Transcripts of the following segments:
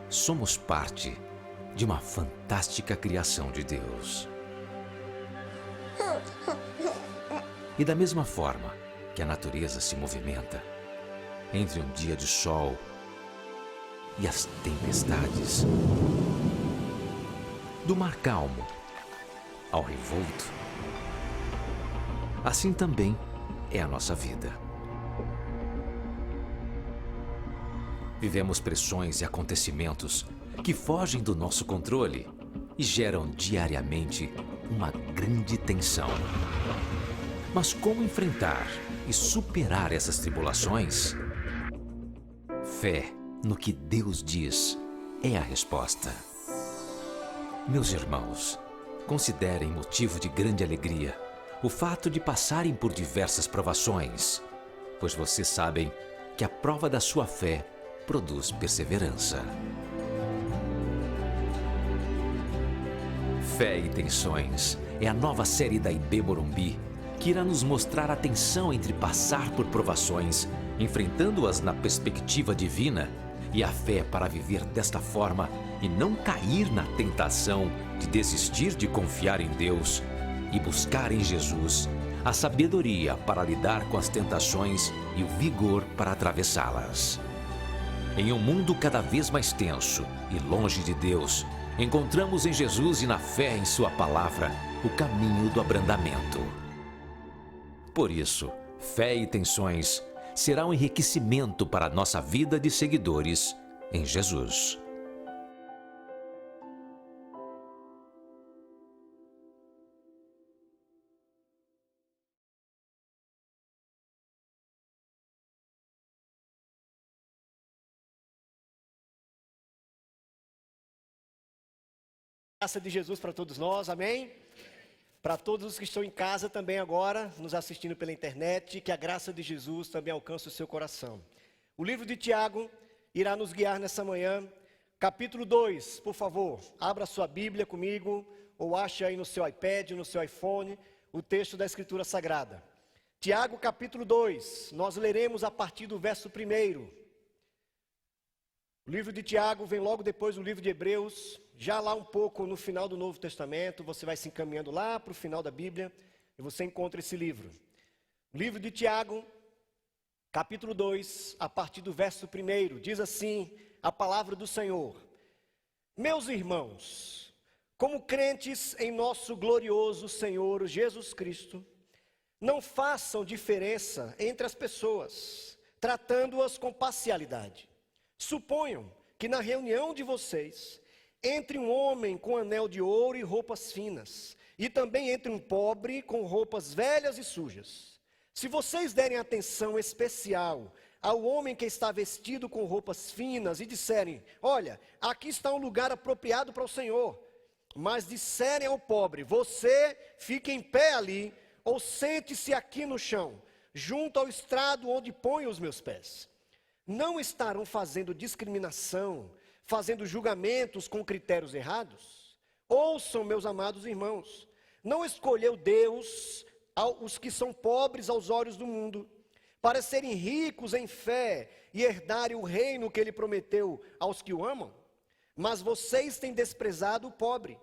somos parte de uma fantástica criação de Deus. E da mesma forma que a natureza se movimenta entre um dia de sol e as tempestades, do mar calmo ao revolto, assim também é a nossa vida. Vivemos pressões e acontecimentos que fogem do nosso controle e geram diariamente uma grande tensão. Mas como enfrentar e superar essas tribulações? Fé no que Deus diz é a resposta. Meus irmãos, considerem motivo de grande alegria o fato de passarem por diversas provações, pois vocês sabem que a prova da sua fé produz perseverança. Fé e Tensões é a nova série da IB Morumbi que irá nos mostrar a tensão entre passar por provações, enfrentando-as na perspectiva divina, e a fé para viver desta forma e não cair na tentação de desistir de confiar em Deus e buscar em Jesus a sabedoria para lidar com as tentações e o vigor para atravessá-las. Em um mundo cada vez mais tenso e longe de Deus, encontramos em Jesus e na fé em sua palavra o caminho do abrandamento. Por isso, Fé e Tensões será um enriquecimento para a nossa vida de seguidores em Jesus. Graça de Jesus para todos nós, amém? Para todos os que estão em casa também agora, nos assistindo pela internet, que a graça de Jesus também alcance o seu coração. O livro de Tiago irá nos guiar nessa manhã, capítulo 2, por favor, abra sua Bíblia comigo, ou ache aí no seu iPad, no seu iPhone, o texto da Escritura Sagrada. Tiago, capítulo 2, nós leremos a partir do verso 1. O livro de Tiago vem logo depois do livro de Hebreus, já lá um pouco no final do Novo Testamento, você vai se encaminhando lá para o final da Bíblia e você encontra esse livro. O livro de Tiago, capítulo 2, a partir do verso 1, diz assim a palavra do Senhor: Meus irmãos, como crentes em nosso glorioso Senhor Jesus Cristo, não façam diferença entre as pessoas, tratando-as com parcialidade. Suponham que na reunião de vocês entre um homem com anel de ouro e roupas finas, e também entre um pobre com roupas velhas e sujas. Se vocês derem atenção especial ao homem que está vestido com roupas finas e disserem: olha, aqui está um lugar apropriado para o Senhor, mas disserem ao pobre: você fique em pé ali, ou sente-se aqui no chão, junto ao estrado onde ponho os meus pés. Não estarão fazendo discriminação, fazendo julgamentos com critérios errados? Ouçam, meus amados irmãos, não escolheu Deus os que são pobres aos olhos do mundo, para serem ricos em fé e herdarem o reino que Ele prometeu aos que o amam? Mas vocês têm desprezado o pobre.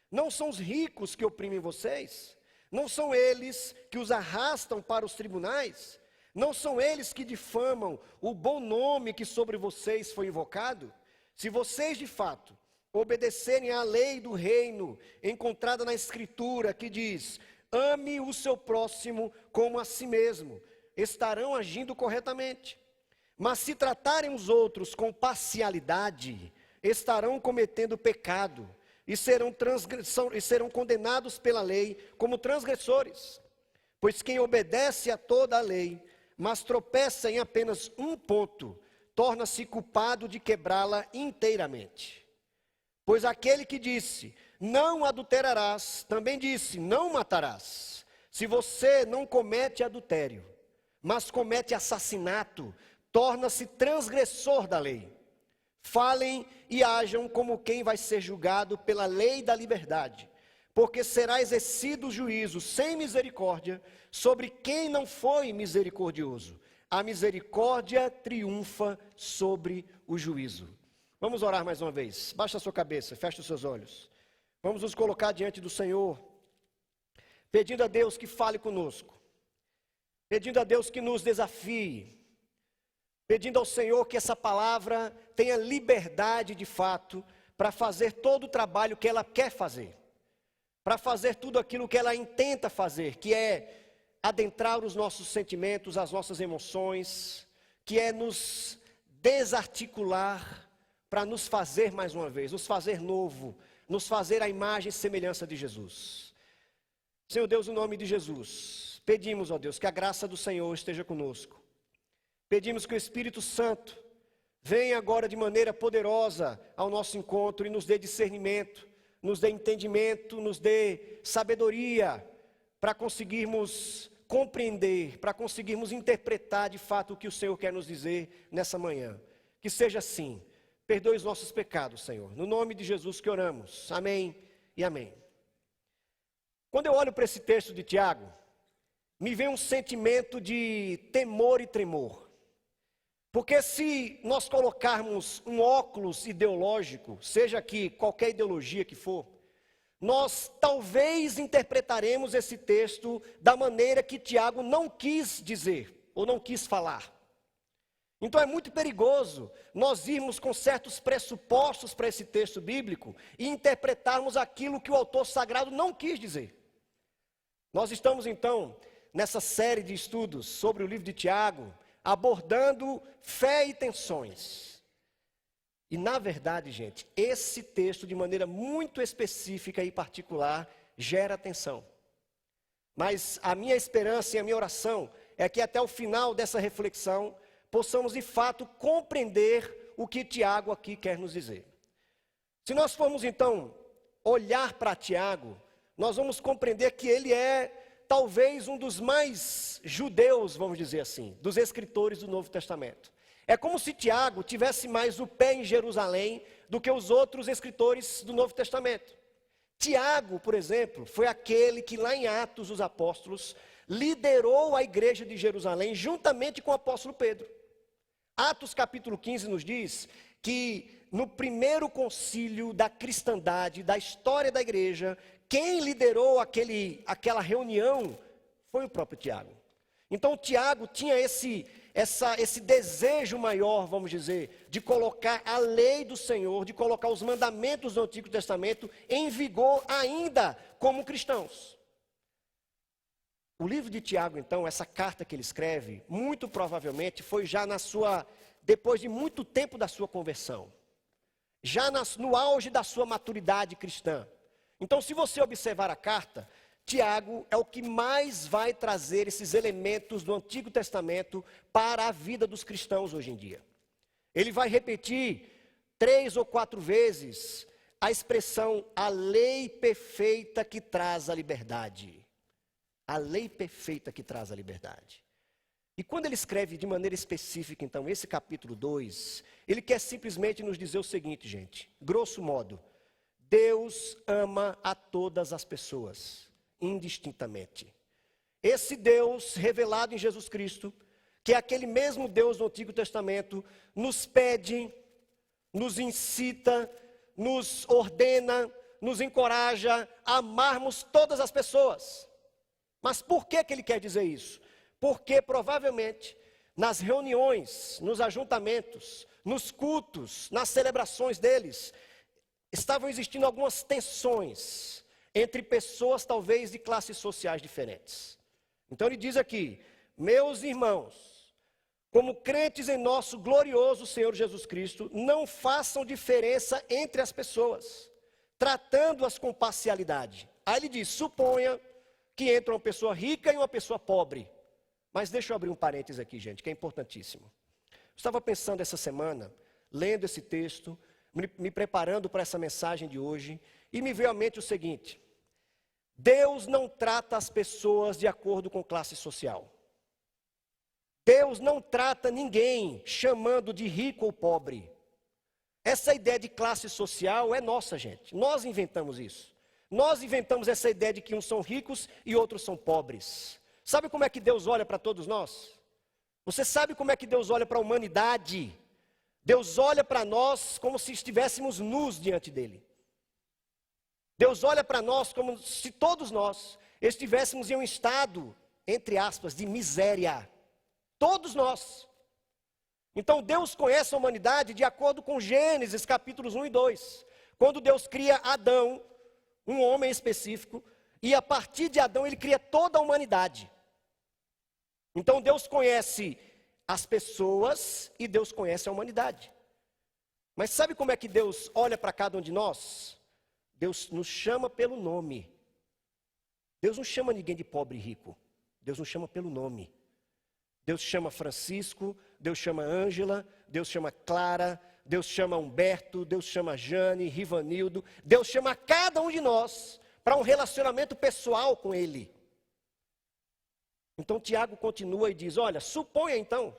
Não são os ricos que oprimem vocês? Não são eles que os arrastam para os tribunais? Não são eles que difamam o bom nome que sobre vocês foi invocado? Se vocês de fato obedecerem à lei do reino encontrada na Escritura, que diz: ame o seu próximo como a si mesmo, estarão agindo corretamente. Mas se tratarem os outros com parcialidade, estarão cometendo pecado e serão condenados pela lei como transgressores. Pois quem obedece a toda a lei, mas tropeça em apenas um ponto, torna-se culpado de quebrá-la inteiramente. Pois aquele que disse: não adulterarás, também disse: não matarás. Se você não comete adultério, mas comete assassinato, torna-se transgressor da lei. Falem e ajam como quem vai ser julgado pela lei da liberdade, porque será exercido o juízo sem misericórdia sobre quem não foi misericordioso. A misericórdia triunfa sobre o juízo. Vamos orar mais uma vez. Baixa a sua cabeça, feche os seus olhos. Vamos nos colocar diante do Senhor, pedindo a Deus que fale conosco, pedindo a Deus que nos desafie, pedindo ao Senhor que essa palavra tenha liberdade de fato para fazer todo o trabalho que ela quer fazer, para fazer tudo aquilo que ela intenta fazer, que é adentrar os nossos sentimentos, as nossas emoções, que é nos desarticular para nos fazer mais uma vez, nos fazer novo, nos fazer a imagem e semelhança de Jesus. Senhor Deus, em nome de Jesus, pedimos, ó Deus, que a graça do Senhor esteja conosco. Pedimos que o Espírito Santo venha agora de maneira poderosa ao nosso encontro e nos dê discernimento, nos dê entendimento, nos dê sabedoria para conseguirmos compreender, para conseguirmos interpretar de fato o que o Senhor quer nos dizer nessa manhã. Que seja assim. Perdoe os nossos pecados, Senhor. No nome de Jesus que oramos. Amém e amém. Quando eu olho para esse texto de Tiago, me vem um sentimento de temor e tremor. Porque se nós colocarmos um óculos ideológico, seja aqui qualquer ideologia que for, nós talvez interpretaremos esse texto da maneira que Tiago não quis dizer, ou não quis falar. Então é muito perigoso nós irmos com certos pressupostos para esse texto bíblico e interpretarmos aquilo que o autor sagrado não quis dizer. Nós estamos então nessa série de estudos sobre o livro de Tiago, abordando fé e tensões. E na verdade, gente, esse texto de maneira muito específica e particular gera tensão. Mas a minha esperança e a minha oração é que até o final dessa reflexão possamos de fato compreender o que Tiago aqui quer nos dizer. Se nós formos então olhar para Tiago, nós vamos compreender que ele é talvez um dos mais judeus, vamos dizer assim, dos escritores do Novo Testamento. É como se Tiago tivesse mais o pé em Jerusalém do que os outros escritores do Novo Testamento. Tiago, por exemplo, foi aquele que lá em Atos dos Apóstolos liderou a igreja de Jerusalém juntamente com o apóstolo Pedro. Atos capítulo 15 nos diz que no primeiro concílio da cristandade, da história da igreja, quem liderou aquela reunião foi o próprio Tiago. Então Tiago tinha esse desejo maior, vamos dizer, de colocar a lei do Senhor, de colocar os mandamentos do Antigo Testamento em vigor ainda como cristãos. O livro de Tiago, então, essa carta que ele escreve, muito provavelmente foi já depois de muito tempo da sua conversão, já no auge da sua maturidade cristã. Então, se você observar a carta, Tiago é o que mais vai trazer esses elementos do Antigo Testamento para a vida dos cristãos hoje em dia. Ele vai repetir 3 ou 4 vezes a expressão a lei perfeita que traz a liberdade. A lei perfeita que traz a liberdade. E quando ele escreve de maneira específica, então, esse capítulo 2, ele quer simplesmente nos dizer o seguinte, gente, grosso modo, Deus ama a todas as pessoas, indistintamente. Esse Deus revelado em Jesus Cristo, que é aquele mesmo Deus do Antigo Testamento, nos pede, nos incita, nos ordena, nos encoraja a amarmos todas as pessoas. Mas por que ele quer dizer isso? Porque provavelmente nas reuniões, nos ajuntamentos, nos cultos, nas celebrações deles, estavam existindo algumas tensões entre pessoas talvez de classes sociais diferentes. Então ele diz aqui, meus irmãos, como crentes em nosso glorioso Senhor Jesus Cristo, não façam diferença entre as pessoas, tratando-as com parcialidade. Aí ele diz, suponha que entra uma pessoa rica e uma pessoa pobre. Mas deixa eu abrir um parênteses aqui, gente, que é importantíssimo. Eu estava pensando essa semana, lendo esse texto, me preparando para essa mensagem de hoje, e me veio à mente o seguinte: Deus não trata as pessoas de acordo com classe social. Deus não trata ninguém chamando de rico ou pobre. Essa ideia de classe social é nossa, gente. Nós inventamos isso. Nós inventamos essa ideia de que uns são ricos e outros são pobres. Sabe como é que Deus olha para todos nós? Você sabe como é que Deus olha para a humanidade? Deus olha para nós como se estivéssemos nus diante dele. Deus olha para nós como se todos nós estivéssemos em um estado, entre aspas, de miséria. Todos nós. Então Deus conhece a humanidade de acordo com Gênesis capítulos 1 e 2. Quando Deus cria Adão, um homem específico, e a partir de Adão ele cria toda a humanidade. Então Deus conhece as pessoas e Deus conhece a humanidade. Mas sabe como é que Deus olha para cada um de nós? Deus nos chama pelo nome. Deus não chama ninguém de pobre e rico. Deus nos chama pelo nome. Deus chama Francisco, Deus chama Ângela, Deus chama Clara, Deus chama Humberto, Deus chama Jane, Rivanildo. Deus chama cada um de nós para um relacionamento pessoal com Ele. Então Tiago continua e diz, olha, suponha então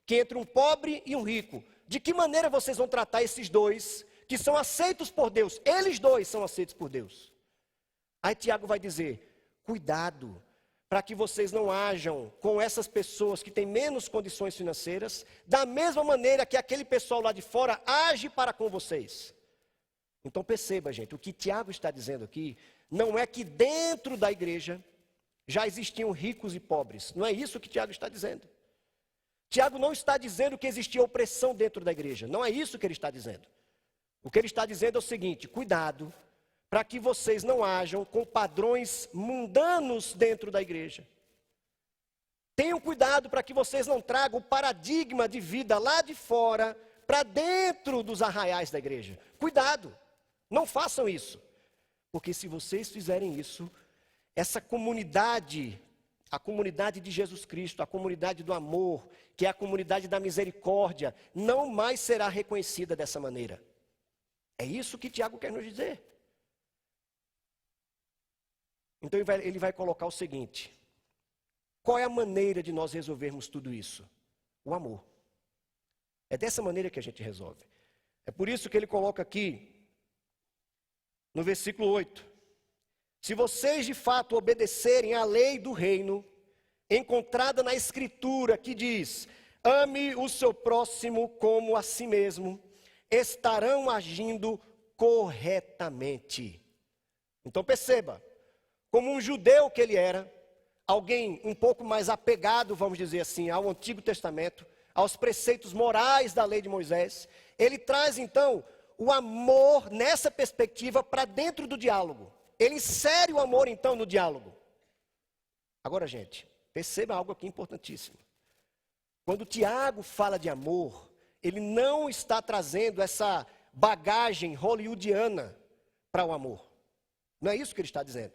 que entre um pobre e um rico, de que maneira vocês vão tratar esses dois que são aceitos por Deus? Eles dois são aceitos por Deus. Aí Tiago vai dizer, cuidado, para que vocês não ajam com essas pessoas que têm menos condições financeiras, da mesma maneira que aquele pessoal lá de fora age para com vocês. Então perceba, gente, o que Tiago está dizendo aqui, não é que dentro da igreja já existiam ricos e pobres. Não é isso que Tiago está dizendo. Tiago não está dizendo que existia opressão dentro da igreja. Não é isso que ele está dizendo. O que ele está dizendo é o seguinte, cuidado, para que vocês não ajam com padrões mundanos dentro da igreja. Tenham cuidado para que vocês não tragam o paradigma de vida lá de fora para dentro dos arraiais da igreja. Cuidado, não façam isso. Porque se vocês fizerem isso, essa comunidade, a comunidade de Jesus Cristo, a comunidade do amor, que é a comunidade da misericórdia, não mais será reconhecida dessa maneira. É isso que Tiago quer nos dizer. Então ele vai colocar o seguinte, qual é a maneira de nós resolvermos tudo isso? O amor. É dessa maneira que a gente resolve. É por isso que ele coloca aqui, no versículo 8, se vocês de fato obedecerem à lei do reino, encontrada na escritura que diz, ame o seu próximo como a si mesmo, estarão agindo corretamente. Então perceba, como um judeu que ele era, alguém um pouco mais apegado, vamos dizer assim, ao Antigo Testamento, aos preceitos morais da lei de Moisés, ele traz então o amor nessa perspectiva para dentro do diálogo. Ele insere o amor então no diálogo. Agora, gente, perceba algo aqui importantíssimo. Quando Tiago fala de amor, ele não está trazendo essa bagagem hollywoodiana para o amor. Não é isso que ele está dizendo.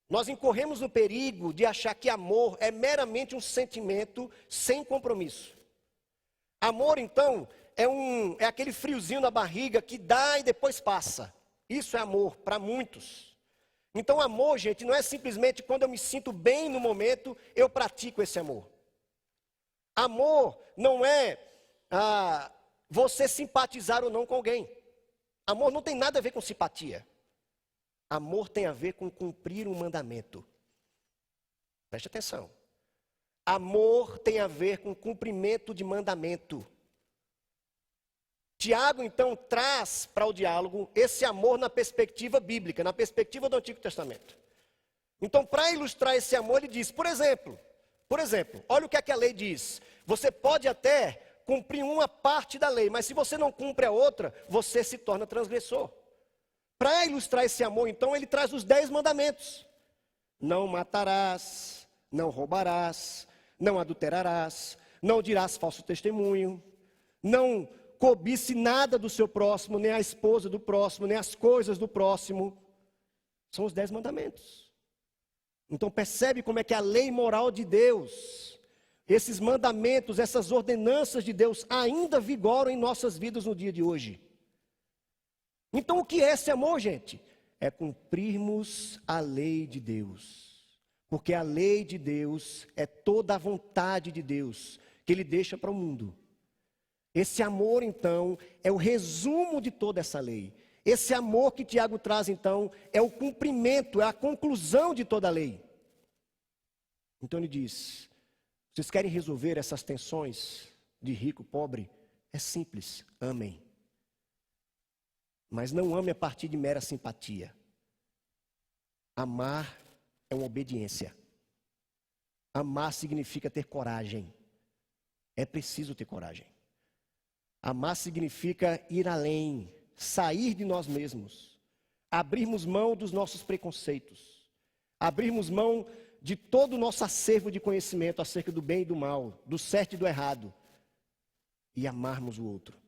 Nós incorremos no perigo de achar que amor é meramente um sentimento sem compromisso. Amor, então, é aquele friozinho na barriga que dá e depois passa. Isso é amor para muitos. Então, amor, gente, não é simplesmente quando eu me sinto bem no momento, eu pratico esse amor. Amor não é você simpatizar ou não com alguém. Amor não tem nada a ver com simpatia. Amor tem a ver com cumprir um mandamento. Preste atenção. Amor tem a ver com cumprimento de mandamento. Tiago, então, traz para o diálogo esse amor na perspectiva bíblica, na perspectiva do Antigo Testamento. Então, para ilustrar esse amor, ele diz, por exemplo, olha o que é que a lei diz. Você pode até cumprir uma parte da lei, mas se você não cumpre a outra, você se torna transgressor. Para ilustrar esse amor, então, ele traz os 10 mandamentos. Não matarás, não roubarás, não adulterarás, não dirás falso testemunho, não cobice nada do seu próximo, nem a esposa do próximo, nem as coisas do próximo. São os 10 mandamentos. Então percebe como é que a lei moral de Deus, esses mandamentos, essas ordenanças de Deus ainda vigoram em nossas vidas no dia de hoje. Então o que é esse amor, gente? É cumprirmos a lei de Deus. Porque a lei de Deus é toda a vontade de Deus que Ele deixa para o mundo. Esse amor, então, é o resumo de toda essa lei. Esse amor que Tiago traz, então, é o cumprimento, é a conclusão de toda a lei. Então ele diz, vocês querem resolver essas tensões de rico, pobre? É simples, amem. Mas não ame a partir de mera simpatia. Amar é uma obediência. Amar significa ter coragem. É preciso ter coragem. Amar significa ir além, sair de nós mesmos, abrirmos mão dos nossos preconceitos, abrirmos mão de todo o nosso acervo de conhecimento acerca do bem e do mal, do certo e do errado, e amarmos o outro.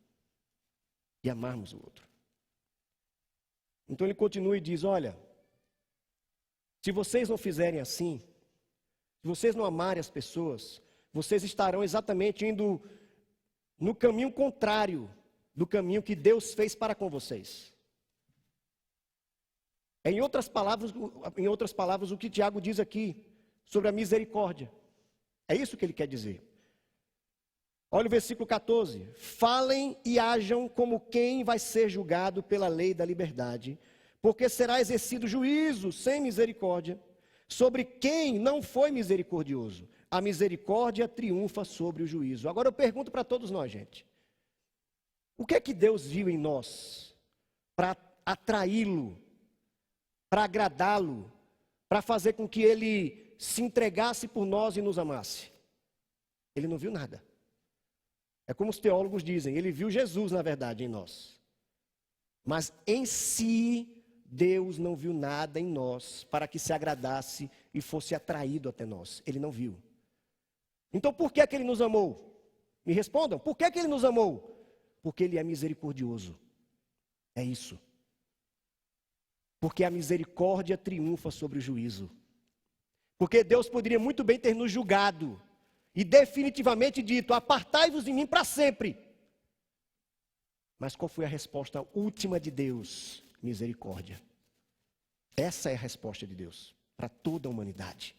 E amarmos o outro. Então ele continua e diz, olha, se vocês não fizerem assim, se vocês não amarem as pessoas, vocês estarão exatamente indo no caminho contrário do caminho que Deus fez para com vocês. Em outras palavras, o que Tiago diz aqui sobre a misericórdia. É isso que ele quer dizer. Olha o versículo 14. Falem e hajam como quem vai ser julgado pela lei da liberdade, porque será exercido juízo sem misericórdia sobre quem não foi misericordioso. A misericórdia triunfa sobre o juízo. Agora eu pergunto para todos nós, gente. O que é que Deus viu em nós para atraí-lo, para agradá-lo, para fazer com que ele se entregasse por nós e nos amasse? Ele não viu nada. É como os teólogos dizem, ele viu Jesus, na verdade, em nós. Mas em si, Deus não viu nada em nós para que se agradasse e fosse atraído até nós. Ele não viu. Então por que é que ele nos amou? Me respondam, por que é que ele nos amou? Porque ele é misericordioso. É isso. Porque a misericórdia triunfa sobre o juízo. Porque Deus poderia muito bem ter nos julgado e definitivamente dito, apartai-vos de mim para sempre. Mas qual foi a resposta última de Deus? Misericórdia. Essa é a resposta de Deus para toda a humanidade.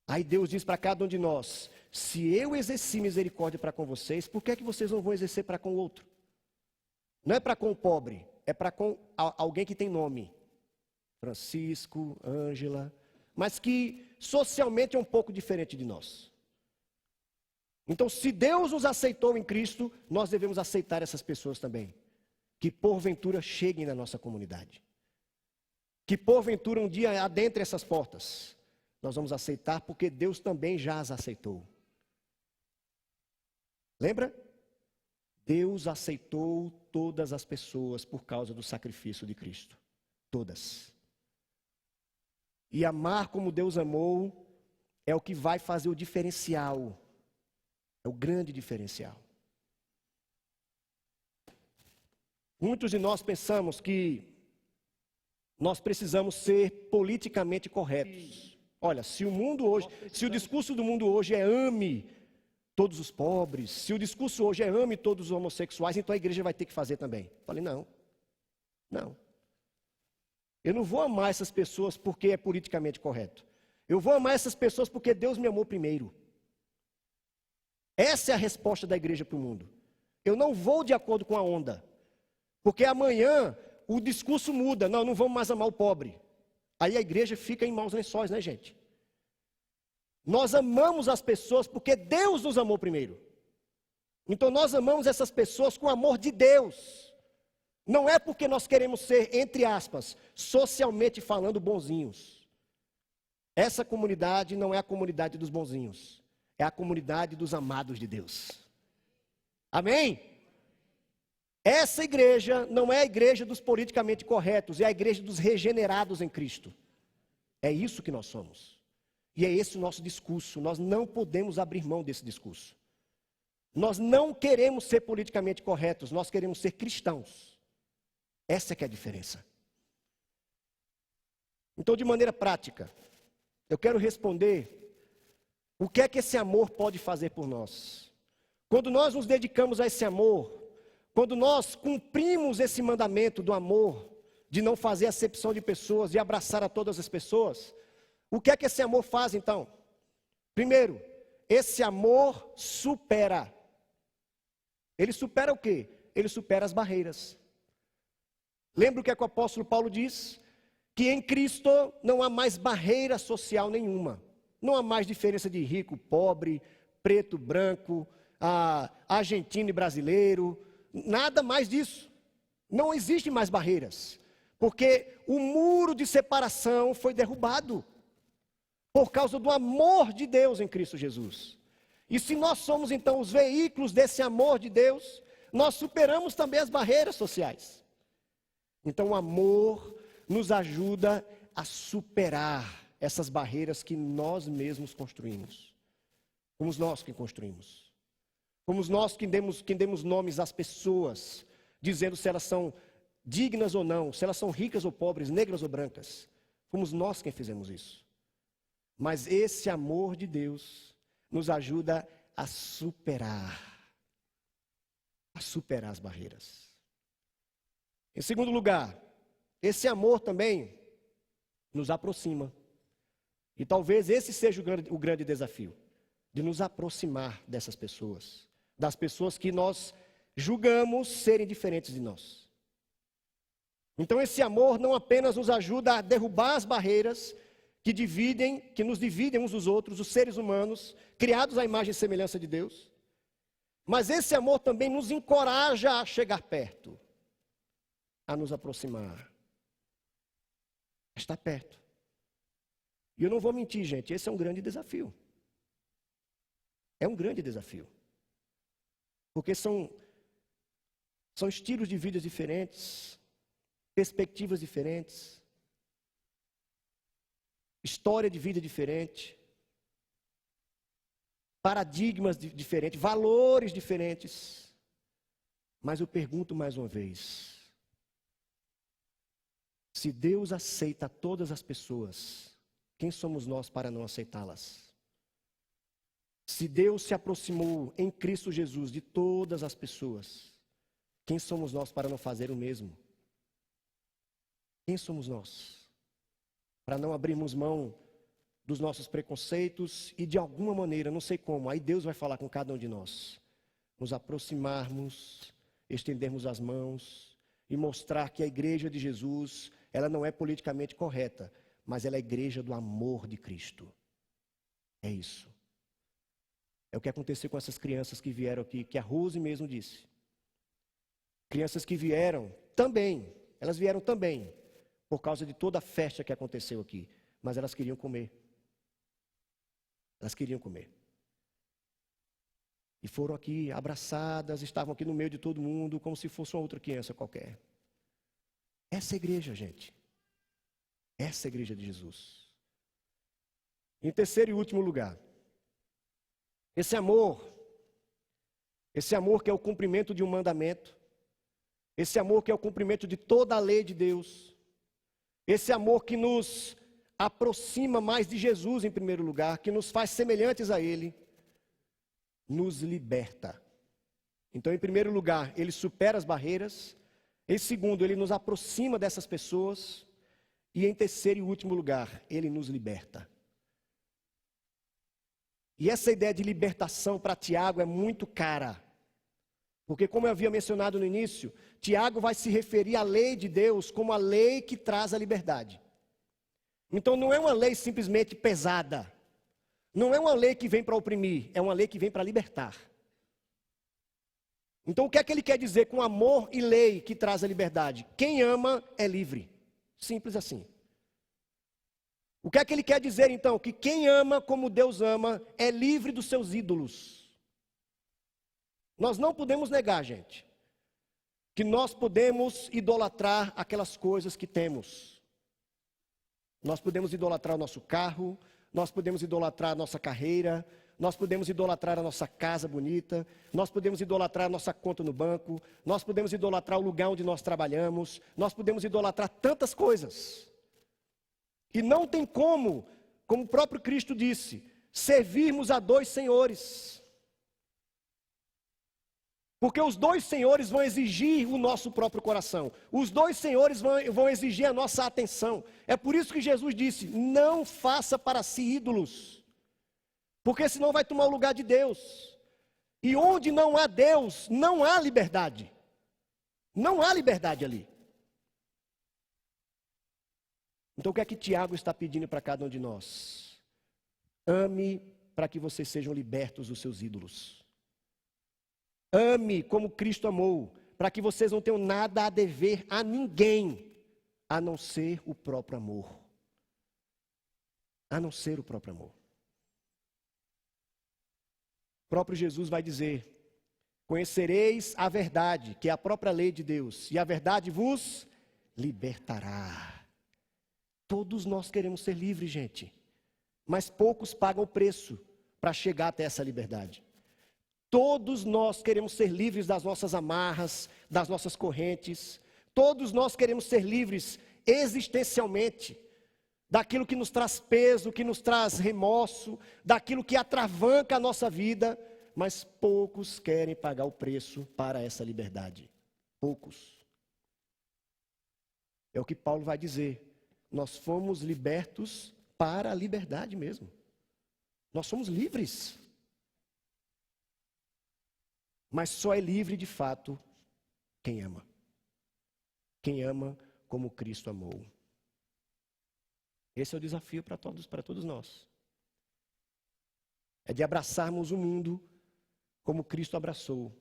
Aí Deus diz para cada um de nós, se eu exerci misericórdia para com vocês, por que é que vocês não vão exercer para com o outro? Não é para com o pobre, é para com alguém que tem nome. Francisco, Ângela, mas que socialmente é um pouco diferente de nós. Então, se Deus nos aceitou em Cristo, nós devemos aceitar essas pessoas também. Que porventura cheguem na nossa comunidade. Que porventura um dia adentre essas portas. Nós vamos aceitar porque Deus também já as aceitou. Lembra? Deus aceitou todas as pessoas por causa do sacrifício de Cristo. Todas. E amar como Deus amou é o que vai fazer o diferencial. É o grande diferencial. Muitos de nós pensamos que nós precisamos ser politicamente corretos. Olha, se o discurso do mundo hoje é ame todos os pobres, se o discurso hoje é ame todos os homossexuais, então a igreja vai ter que fazer também. Falei, não. Eu não vou amar essas pessoas porque é politicamente correto. Eu vou amar essas pessoas porque Deus me amou primeiro. Essa é a resposta da igreja para o mundo. Eu não vou de acordo com a onda. Porque amanhã o discurso muda. Não vamos mais amar o pobre. Aí a igreja fica em maus lençóis, né, gente? Nós amamos as pessoas porque Deus nos amou primeiro. Então nós amamos essas pessoas com o amor de Deus. Não é porque nós queremos ser, entre aspas, socialmente falando, bonzinhos. Essa comunidade não é a comunidade dos bonzinhos. É a comunidade dos amados de Deus. Amém? Essa igreja não é a igreja dos politicamente corretos, é a igreja dos regenerados em Cristo. É isso que nós somos. E é esse o nosso discurso. Nós não podemos abrir mão desse discurso. Nós não queremos ser politicamente corretos, nós queremos ser cristãos. Essa é que é a diferença. Então, de maneira prática, eu quero responder o que é que esse amor pode fazer por nós. Quando nós nos dedicamos a esse amor, quando nós cumprimos esse mandamento do amor, de não fazer acepção de pessoas, de abraçar a todas as pessoas, o que é que esse amor faz então? Primeiro, esse amor supera. Ele supera o quê? Ele supera as barreiras. Lembra o que é que o apóstolo Paulo diz? Que em Cristo não há mais barreira social nenhuma. Não há mais diferença de rico, pobre, preto, branco, argentino e brasileiro, nada mais disso. Não existe mais barreiras, porque o muro de separação foi derrubado por causa do amor de Deus em Cristo Jesus. E se nós somos então os veículos desse amor de Deus, nós superamos também as barreiras sociais. Então o amor nos ajuda a superar essas barreiras que nós mesmos construímos. Fomos nós que construímos. Fomos nós que demos nomes às pessoas, dizendo se elas são dignas ou não, se elas são ricas ou pobres, negras ou brancas. Fomos nós quem fizemos isso. Mas esse amor de Deus nos ajuda a superar as barreiras. Em segundo lugar, esse amor também nos aproxima. E talvez esse seja o grande desafio, de nos aproximar dessas pessoas, das pessoas que nós julgamos serem diferentes de nós. Então esse amor não apenas nos ajuda a derrubar as barreiras que nos dividem uns dos outros, os seres humanos, criados à imagem e semelhança de Deus, mas esse amor também nos encoraja a chegar perto, a nos aproximar, a estar perto. E eu não vou mentir, gente, esse é um grande desafio. É um grande desafio. Porque são estilos de vida diferentes, perspectivas diferentes, história de vida diferente, paradigmas diferentes, valores diferentes. Mas eu pergunto mais uma vez: se Deus aceita todas as pessoas, quem somos nós para não aceitá-las? Se Deus se aproximou em Cristo Jesus de todas as pessoas, quem somos nós para não fazer o mesmo? Quem somos nós para não abrirmos mão dos nossos preconceitos e de alguma maneira, não sei como, aí Deus vai falar com cada um de nós, nos aproximarmos, estendermos as mãos e mostrar que a igreja de Jesus, ela não é politicamente correta, mas ela é a igreja do amor de Cristo. É isso. É o que aconteceu com essas crianças que vieram aqui, que a Rose mesmo disse. Crianças que vieram também, elas vieram também, por causa de toda a festa que aconteceu aqui, mas elas queriam comer. Elas queriam comer. E foram aqui abraçadas, estavam aqui no meio de todo mundo, como se fosse uma outra criança qualquer. Essa é a igreja, gente. Essa é a igreja de Jesus. Em terceiro e último lugar, esse amor que é o cumprimento de um mandamento, esse amor que é o cumprimento de toda a lei de Deus, esse amor que nos aproxima mais de Jesus em primeiro lugar, que nos faz semelhantes a Ele, nos liberta. Então, em primeiro lugar, Ele supera as barreiras. Em segundo, Ele nos aproxima dessas pessoas. E em terceiro e último lugar, Ele nos liberta. E essa ideia de libertação para Tiago é muito cara. Porque, como eu havia mencionado no início, Tiago vai se referir à lei de Deus como a lei que traz a liberdade. Então não é uma lei simplesmente pesada. Não é uma lei que vem para oprimir, é uma lei que vem para libertar. Então o que é que ele quer dizer com amor e lei que traz a liberdade? Quem ama é livre. Simples assim. O que é que ele quer dizer então? Que quem ama como Deus ama é livre dos seus ídolos. Nós não podemos negar, gente, que nós podemos idolatrar aquelas coisas que temos. Nós podemos idolatrar o nosso carro, nós podemos idolatrar a nossa carreira, nós podemos idolatrar a nossa casa bonita, nós podemos idolatrar a nossa conta no banco, nós podemos idolatrar o lugar onde nós trabalhamos, nós podemos idolatrar tantas coisas. E não tem como o próprio Cristo disse, servirmos a dois senhores. Porque os dois senhores vão exigir o nosso próprio coração. Os dois senhores vão exigir a nossa atenção. É por isso que Jesus disse, não faça para si ídolos. Porque senão vai tomar o lugar de Deus. E onde não há Deus, não há liberdade. Não há liberdade ali. Então o que é que Tiago está pedindo para cada um de nós? Ame para que vocês sejam libertos dos seus ídolos. Ame como Cristo amou, para que vocês não tenham nada a dever a ninguém, a não ser o próprio amor. A não ser o próprio amor. O próprio Jesus vai dizer: conhecereis a verdade, que é a própria lei de Deus, e a verdade vos libertará. Todos nós queremos ser livres, gente, mas poucos pagam o preço para chegar até essa liberdade. Todos nós queremos ser livres das nossas amarras, das nossas correntes. Todos nós queremos ser livres existencialmente, daquilo que nos traz peso, que nos traz remorso, daquilo que atravanca a nossa vida, mas poucos querem pagar o preço para essa liberdade. Poucos. É o que Paulo vai dizer. Nós fomos libertos para a liberdade mesmo. Nós somos livres. Mas só é livre de fato quem ama. Quem ama como Cristo amou. Esse é o desafio para todos nós. É de abraçarmos o mundo como Cristo abraçou.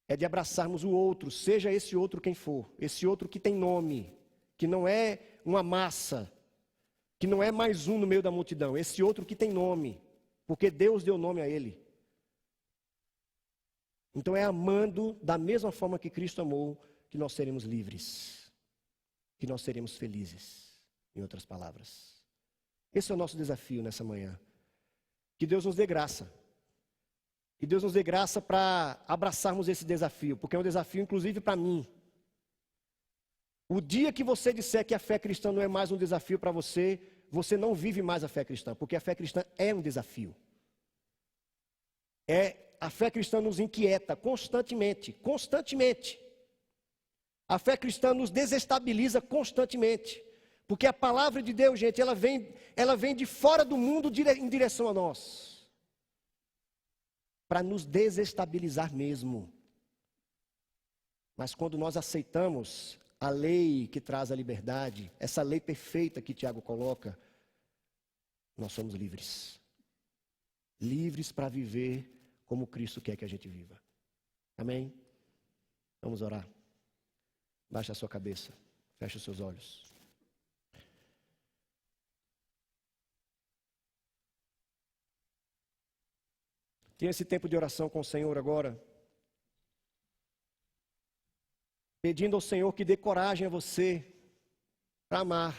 É de abraçarmos o outro, seja esse outro quem for. Esse outro que tem nome, que não é uma massa, que não é mais um no meio da multidão. Esse outro que tem nome, porque Deus deu nome a ele. Então é amando da mesma forma que Cristo amou que nós seremos livres, que nós seremos felizes. Em outras palavras, esse é o nosso desafio nessa manhã. Que Deus nos dê graça. Que Deus nos dê graça para abraçarmos esse desafio, porque é um desafio inclusive para mim. O dia que você disser que a fé cristã não é mais um desafio para você, você não vive mais a fé cristã, porque a fé cristã é um desafio. A fé cristã nos inquieta constantemente. A fé cristã nos desestabiliza constantemente. Porque a palavra de Deus, gente, ela vem de fora do mundo em direção a nós. Para nos desestabilizar mesmo. Mas quando nós aceitamos a lei que traz a liberdade, essa lei perfeita que Tiago coloca, nós somos livres. Livres para viver como Cristo quer que a gente viva. Amém? Vamos orar. Baixe a sua cabeça. Feche os seus olhos. Tenha esse tempo de oração com o Senhor agora. Pedindo ao Senhor que dê coragem a você para amar.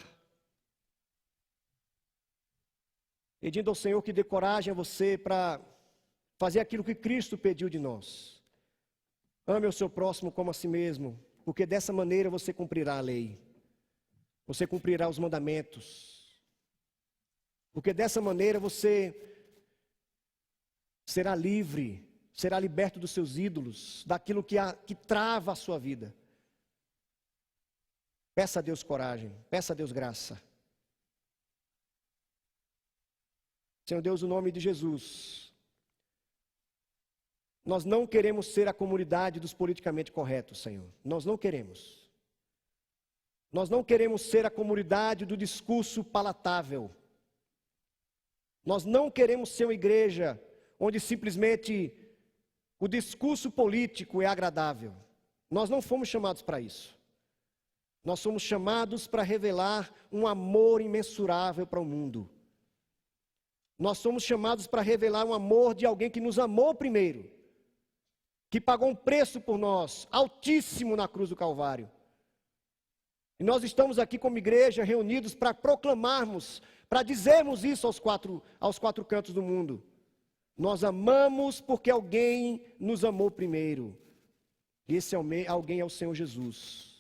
Pedindo ao Senhor que dê coragem a você para fazer aquilo que Cristo pediu de nós. Ame o seu próximo como a si mesmo, porque dessa maneira você cumprirá a lei. Você cumprirá os mandamentos. Porque dessa maneira você será livre, será liberto dos seus ídolos, daquilo que trava a sua vida. Peça a Deus coragem, peça a Deus graça. Senhor Deus, no nome de Jesus, nós não queremos ser a comunidade dos politicamente corretos, Senhor. Nós não queremos. Nós não queremos ser a comunidade do discurso palatável. Nós não queremos ser uma igreja onde simplesmente o discurso político é agradável. Nós não fomos chamados para isso. Nós somos chamados para revelar um amor imensurável para o mundo. Nós somos chamados para revelar um amor de alguém que nos amou primeiro, que pagou um preço por nós, altíssimo na cruz do Calvário. E nós estamos aqui como igreja reunidos para proclamarmos, para dizermos isso aos quatro cantos do mundo. Nós amamos porque alguém nos amou primeiro. E esse alguém é o Senhor Jesus.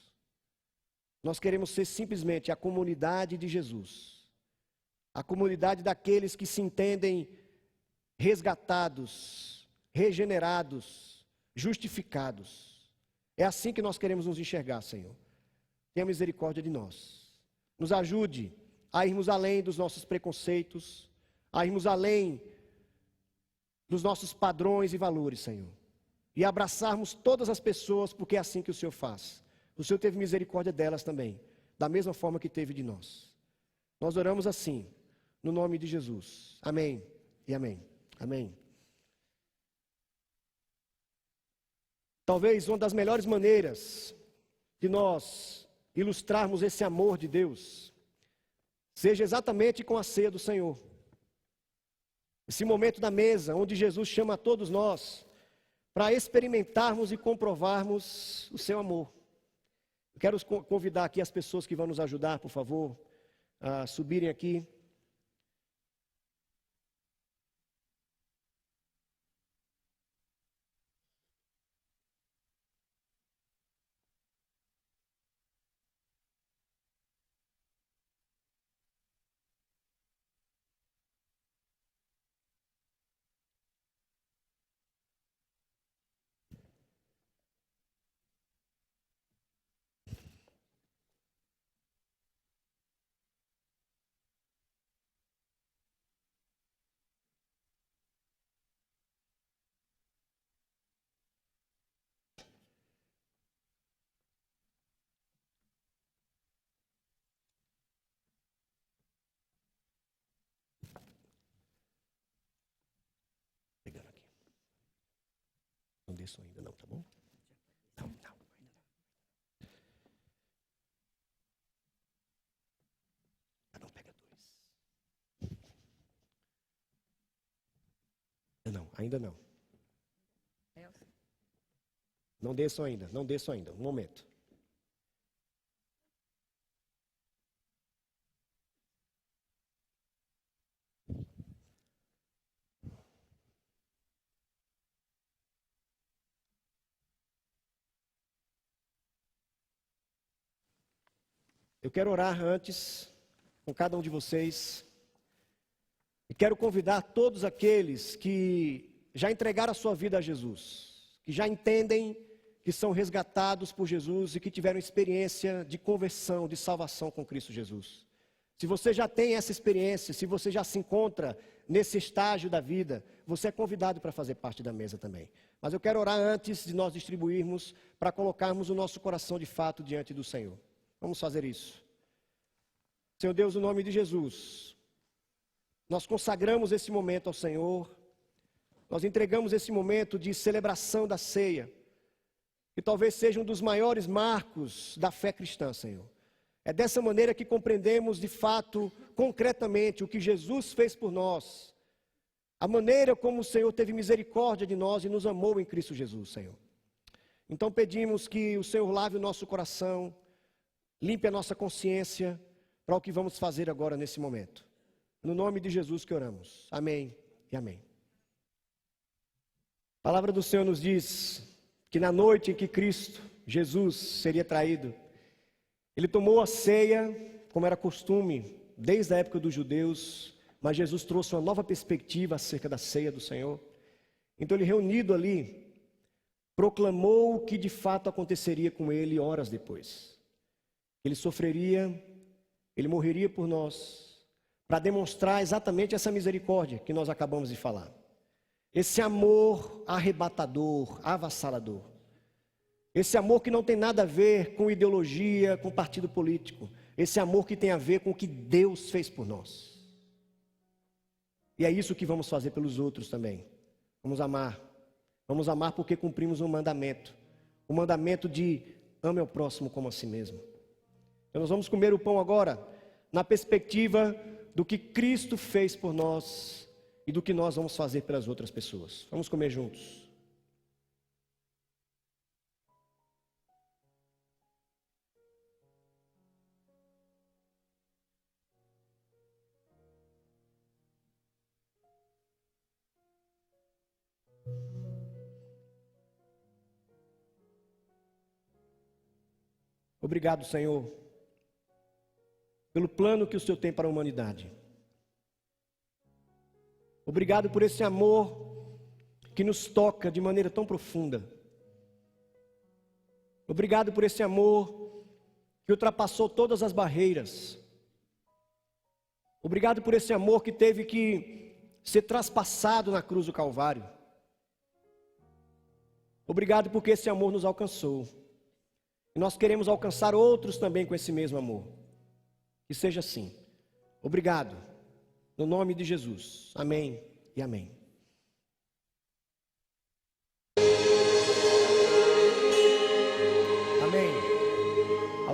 Nós queremos ser simplesmente a comunidade de Jesus. A comunidade daqueles que se entendem resgatados, regenerados, justificados. É assim que nós queremos nos enxergar, Senhor. Tenha misericórdia de nós. Nos ajude a irmos além dos nossos preconceitos, a irmos além dos nossos padrões e valores, Senhor. E abraçarmos todas as pessoas, porque é assim que o Senhor faz. O Senhor teve misericórdia delas também, da mesma forma que teve de nós. Nós oramos assim, no nome de Jesus. Amém e amém. Amém. Talvez uma das melhores maneiras de nós ilustrarmos esse amor de Deus seja exatamente com a ceia do Senhor. Esse momento da mesa, onde Jesus chama a todos nós para experimentarmos e comprovarmos o seu amor. Eu quero convidar aqui as pessoas que vão nos ajudar, por favor, a subirem aqui. Pegando aqui. Não desço ainda não, tá bom? Não, ainda não. Não, pega dois. Ainda não. Não desço ainda, um momento. Eu quero orar antes com cada um de vocês e quero convidar todos aqueles que já entregaram a sua vida a Jesus, que já entendem que são resgatados por Jesus e que tiveram experiência de conversão, de salvação com Cristo Jesus. Se você já tem essa experiência, se você já se encontra nesse estágio da vida, você é convidado para fazer parte da mesa também. Mas eu quero orar antes de nós distribuirmos, para colocarmos o nosso coração de fato diante do Senhor. Vamos fazer isso. Senhor Deus, no nome de Jesus, nós consagramos esse momento ao Senhor, nós entregamos esse momento de celebração da ceia, que talvez seja um dos maiores marcos da fé cristã, Senhor. É dessa maneira que compreendemos de fato, concretamente, o que Jesus fez por nós, a maneira como o Senhor teve misericórdia de nós e nos amou em Cristo Jesus, Senhor. Então pedimos que o Senhor lave o nosso coração, limpe a nossa consciência para o que vamos fazer agora nesse momento. No nome de Jesus que oramos. Amém e amém. A palavra do Senhor nos diz que na noite em que Cristo, Jesus, seria traído, Ele tomou a ceia, como era costume, desde a época dos judeus, mas Jesus trouxe uma nova perspectiva acerca da ceia do Senhor. Então Ele, reunido ali, proclamou o que de fato aconteceria com Ele horas depois. Ele sofreria, Ele morreria por nós, para demonstrar exatamente essa misericórdia que nós acabamos de falar. Esse amor arrebatador, avassalador. Esse amor que não tem nada a ver com ideologia, com partido político. Esse amor que tem a ver com o que Deus fez por nós. E é isso que vamos fazer pelos outros também. Vamos amar. Vamos amar porque cumprimos um mandamento. O mandamento de ame ao próximo como a si mesmo. Então nós vamos comer o pão agora, na perspectiva do que Cristo fez por nós e do que nós vamos fazer pelas outras pessoas. Vamos comer juntos. Obrigado, Senhor, pelo plano que o Senhor tem para a humanidade. Obrigado por esse amor que nos toca de maneira tão profunda. Obrigado por esse amor que ultrapassou todas as barreiras. Obrigado por esse amor que teve que ser traspassado na cruz do Calvário. Obrigado porque esse amor nos alcançou. E nós queremos alcançar outros também com esse mesmo amor. Que seja assim. Obrigado. No nome de Jesus. Amém e amém.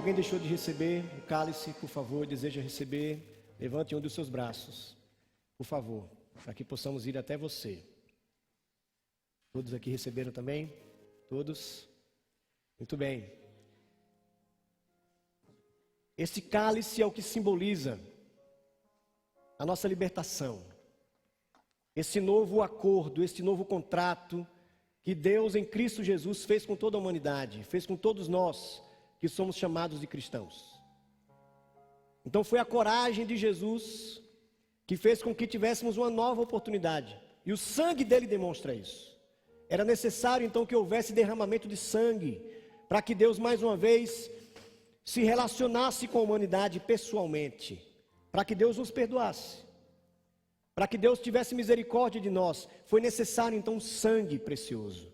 alguém deixou de receber o cálice, por favor, deseja receber, levante um dos seus braços, por favor, para que possamos ir até você. Todos aqui receberam também? Todos? Muito bem. Esse cálice é o que simboliza a nossa libertação. Esse novo acordo, esse novo contrato que Deus em Cristo Jesus fez com toda a humanidade, fez com todos nós que somos chamados de cristãos. Então foi a coragem de Jesus que fez com que tivéssemos uma nova oportunidade. E o sangue dele demonstra isso. Era necessário então que houvesse derramamento de sangue, para que Deus mais uma vez se relacionasse com a humanidade pessoalmente, para que Deus nos perdoasse, para que Deus tivesse misericórdia de nós. Foi necessário então sangue precioso.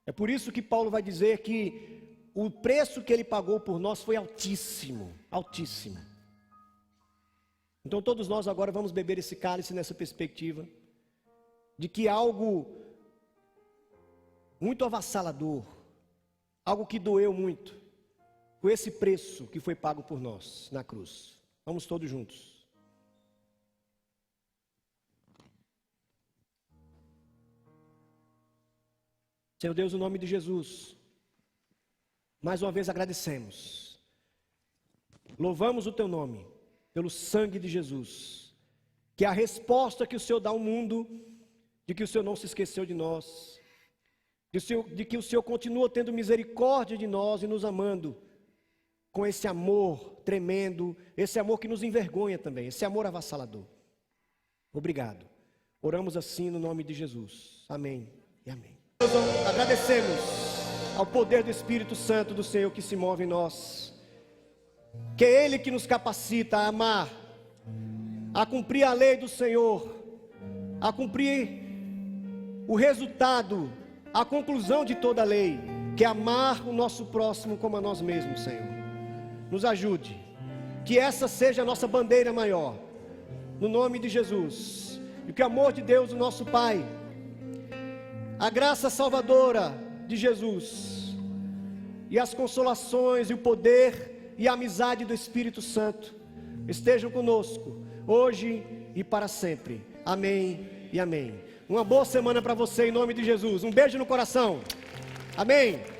É por isso que Paulo vai dizer que o preço que ele pagou por nós foi altíssimo, altíssimo. Então todos nós agora vamos beber esse cálice nessa perspectiva de que algo muito avassalador, algo que doeu muito, foi esse preço que foi pago por nós na cruz. Vamos todos juntos. Senhor Deus, no nome de Jesus, mais uma vez agradecemos. Louvamos o teu nome, pelo sangue de Jesus, que é a resposta que o Senhor dá ao mundo, de que o Senhor não se esqueceu de nós, de que o Senhor continua tendo misericórdia de nós e nos amando, com esse amor tremendo, esse amor que nos envergonha também, esse amor avassalador. Obrigado. Oramos assim no nome de Jesus. Amém e amém. Nós agradecemos ao poder do Espírito Santo do Senhor que se move em nós, que é Ele que nos capacita a amar, a cumprir a lei do Senhor, a cumprir o resultado, a conclusão de toda a lei, que é amar o nosso próximo como a nós mesmos, Senhor. Nos ajude, que essa seja a nossa bandeira maior, no nome de Jesus, e que o amor de Deus, o nosso Pai, a graça salvadora de Jesus, e as consolações, e o poder, e a amizade do Espírito Santo, estejam conosco, hoje e para sempre. Amém e amém. Uma boa semana para você em nome de Jesus. Um beijo no coração. Amém.